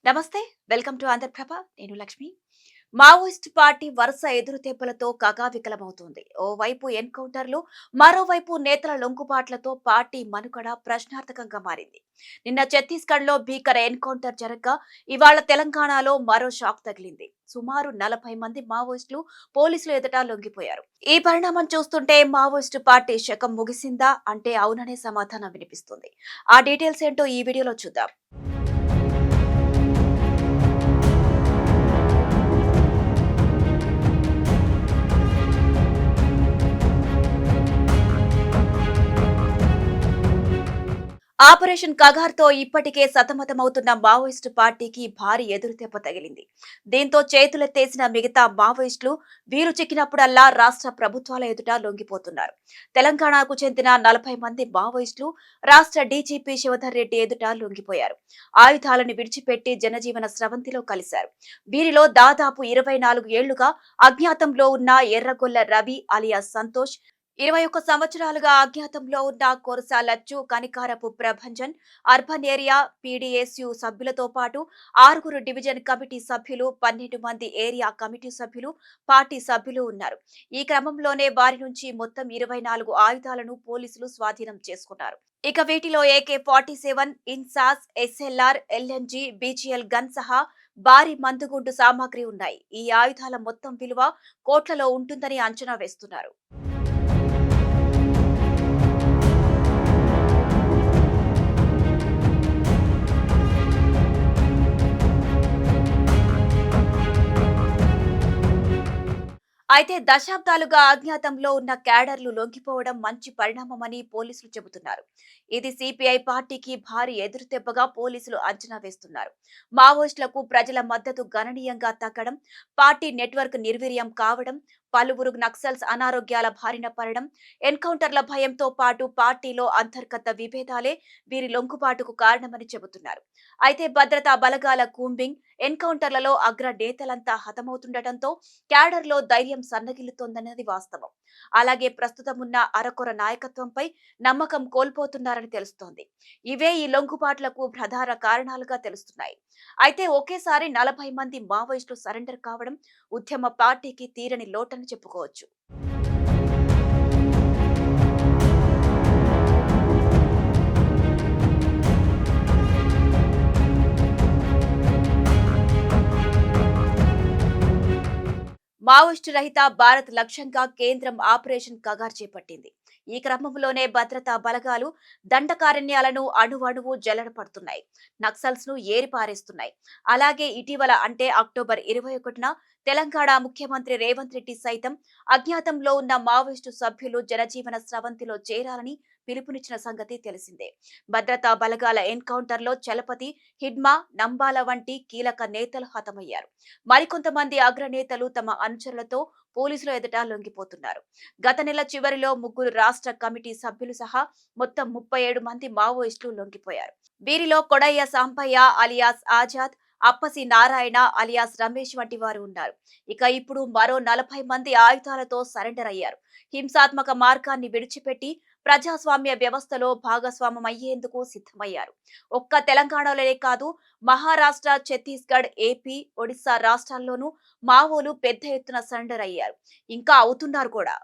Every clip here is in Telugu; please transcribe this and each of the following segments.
నమస్తే, వెల్కమ్ టు ఆంధ్రప్రభ. నేను లక్ష్మి. మావోయిస్ట్ పార్టీ వరుస ఎదురుదెబ్బలతో కకావికలమవుతోంది. ఓవైపు ఎన్కౌంటర్లు, మరోవైపు నేతల లొంగుబాట్లతో పార్టీ మనుగడ ప్రశ్నార్థకంగా మారింది. నిన్న ఛత్తీస్గఢ్ లో భీకర ఎన్కౌంటర్ జరగ్గా ఇవాళ తెలంగాణలో మరో షాక్ తగిలింది. సుమారు 40 మంది మావోయిస్టులు పోలీసులు ఎదుట లొంగిపోయారు. ఈ పరిణామం చూస్తుంటే మావోయిస్టు పార్టీ శకం ముగిసిందా అంటే అవుననే సమాధానం వినిపిస్తుంది. ఆ డీటెయిల్స్ ఏంటో ఈ వీడియోలో చూద్దాం. ఆపరేషన్ కగార్తో ఇప్పటికే సతమతమవుతున్న మావోయిస్టు పార్టీకి భారీ ఎదురుదెబ్బ తగిలింది. దీంతో చేతులెత్తేసిన మిగతా మావోయిస్టులు వీరు చిక్కినప్పుడల్లా రాష్ట్ర ప్రభుత్వాల ఎదుట లొంగిపోతున్నారు. తెలంగాణకు చెందిన 40 మంది మావోయిస్టులు రాష్ట్ర డీజీపీ శివధర్ రెడ్డి ఎదుట లొంగిపోయారు. ఆయుధాలను విడిచిపెట్టి జనజీవన స్రవంతిలో కలిశారు. వీరిలో దాదాపు 24 ఏళ్లుగా అజ్ఞాతంలో ఉన్న ఎర్రగొల్ల రవి అలియాస్ సంతోష్, 21 సంవత్సరాలుగా అజ్ఞాతంలో ఉన్న Korasa Lachu, Kanikarapu Prabhanjan, urban area PDSU సభ్యులతో పాటు 6 డివిజన్ కమిటీ సభ్యులు, 12 మంది ఏరియా కమిటీ సభ్యులు, పార్టీ సభ్యులు ఉన్నారు. ఈ క్రమంలోనే వారి నుంచి మొత్తం 24 ఆయుధాలను పోలీసులు స్వాధీనం చేసుకున్నారు. ఇక వీటిలో AK-47, INSAS, SLR, LNG, BGL gun సహా భారీ మందుగుండు సామాగ్రి ఉన్నాయి. ఈ ఆయుధాల మొత్తం విలువ కోట్లలో ఉంటుందని అంచనా వేస్తున్నారు. అయితే దశాబ్దాలుగా అజ్ఞాతంలో ఉన్న క్యాడర్లు లొంగిపోవడం మంచి పరిణామమని పోలీసులు చెబుతున్నారు. ఇది సిపిఐ పార్టీకి భారీ ఎదురుదెబ్బగా పోలీసులు అంచనా వేస్తున్నారు. మావోయిస్టులకు ప్రజల మద్దతు గణనీయంగా తగ్గడం, పార్టీ నెట్వర్క్ నిర్వీర్యం కావడం, పలువురు నక్సల్స్ అనారోగ్యాల బారిన పడడం, ఎన్కౌంటర్ల భయంతో పాటు పార్టీలో అంతర్గత విభేదాలే వీరి లొంగుబాటుకు కారణమని చెబుతున్నారు. అయితే భద్రతా బలగాల కూంబింగ్, ఎన్కౌంటర్లలో అగ్ర నేతలంతా హతమవుతుండటంతో క్యాడర్లో ధైర్యం సన్నగిల్లుతోందన్నది వాస్తవం. అలాగే ప్రస్తుతం ఉన్న అరకొర నాయకత్వంపై నమ్మకం కోల్పోతున్నారని తెలుస్తోంది. ఇవే ఈ లొంగుబాట్లకు ప్రధాన కారణాలుగా తెలుస్తున్నాయి. అయితే ఒకేసారి 40 మంది మావోయిస్టులు సరెండర్ కావడం ఉద్యమ పార్టీకి తీరని లోటని చెప్పుకోవచ్చు. మావోయిస్టు రహిత భారత్ లక్ష్యంగా కేంద్రం ఆపరేషన్ కగార్ చేపట్టింది. ఈ క్రమంలోనే భద్రతా బలగాలు దండకారణ్యాలను అణువణువు జల్లెడపడుతున్నాయి. నక్సల్స్ ను ఏరిపారేస్తున్నాయి. అలాగే ఇటీవల అంటే అక్టోబర్ 21న తెలంగాణ ముఖ్యమంత్రి రేవంత్ రెడ్డి సైతం అజ్ఞాతంలో ఉన్న మావోయిస్టు సభ్యులు జనజీవన స్రవంతిలో చేరాలని పిలుపునిచ్చిన సంగతి తెలిసిందే. భద్రతా బలగాల ఎన్కౌంటర్ లో చలపతి, హిడ్మా, నంబాల వంటి కీలక నేతలు హతమయ్యారు. మరికొంతమంది అగ్రనేతలు తమ అనుచరులతో పోలీసుల ఎదుట లొంగిపోతున్నారు. గత నెల చివరిలో 3 రాష్ట్ర కమిటీ సభ్యులు సహా మొత్తం 37 మంది మావోయిస్టులు లొంగిపోయారు. వీరిలో కొడయ్య సాంపయ్య అలియాస్ ఆజాద్, అప్పసి నారాయణ అలియాస్ రమేష్ వంటి వారు ఉన్నారు. ఇక ఇప్పుడు మరో 40 మంది ఆయుధాలతో సరెండర్ అయ్యారు. హింసాత్మక మార్గాన్ని విడిచిపెట్టి ప్రజాస్వామ్య వ్యవస్థలో భాగస్వామ్యం అయ్యేందుకు సిద్ధమయ్యారు. ఒక్క తెలంగాణలోనే కాదు, మహారాష్ట్ర, ఛత్తీస్గఢ్, ఏపీ, ఒడిశా రాష్ట్రాల్లోనూ మావోలు పెద్ద ఎత్తున సరెండర్ అయ్యారు. ఇంకా అవుతున్నారు కూడా.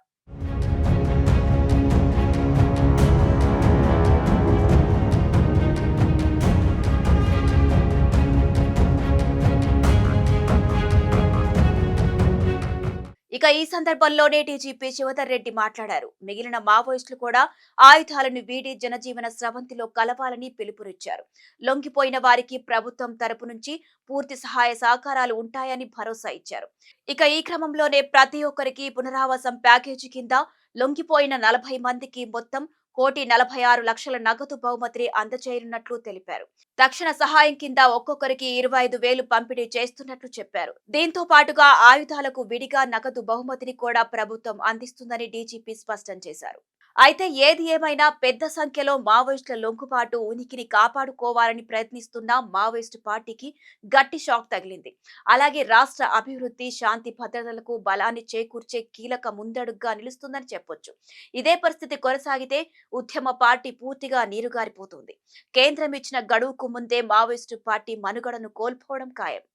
ఇక ఈ సందర్భంలోనే డీజీపీ శివధర్ రెడ్డి మాట్లాడారు. మిగిలిన మావోయిస్టులు కూడా ఆయుధాలను వీడి జనజీవన స్రవంతిలో కలవాలని పిలుపునిచ్చారు. లొంగిపోయిన వారికి ప్రభుత్వం తరపు నుంచి పూర్తి సహాయ సహకారాలు ఉంటాయని భరోసా ఇచ్చారు. ఇక ఈ క్రమంలోనే ప్రతి ఒక్కరికి పునరావాసం ప్యాకేజీ కింద లొంగిపోయిన 40 మందికి మొత్తం 1,46,00,000 నగదు బహుమతిని అందజేయనున్నట్లు తెలిపారు. తక్షణ సహాయం కింద ఒక్కొక్కరికి 25,000 పంపిణీ చేస్తున్నట్లు చెప్పారు. దీంతో పాటుగా ఆయుధాలకు విడిగా నగదు బహుమతిని కూడా ప్రభుత్వం అందిస్తుందని డీజీపీ స్పష్టం చేశారు. అయితే ఏది ఏమైనా పెద్ద సంఖ్యలో మావోయిస్టుల లొంగుబాటు ఉనికిని కాపాడుకోవాలని ప్రయత్నిస్తున్న మావోయిస్టు పార్టీకి గట్టి షాక్ తగిలింది. అలాగే రాష్ట్ర అభివృద్ధి, శాంతి భద్రతలకు బలాన్ని చేకూర్చే కీలక ముందడుగ్గా నిలుస్తుందని చెప్పొచ్చు. ఇదే పరిస్థితి కొనసాగితే ఉద్యమ పార్టీ పూర్తిగా నీరుగారిపోతుంది. కేంద్రం ఇచ్చిన గడువుకు ముందే మావోయిస్టు పార్టీ మనుగడను కోల్పోవడం ఖాయం.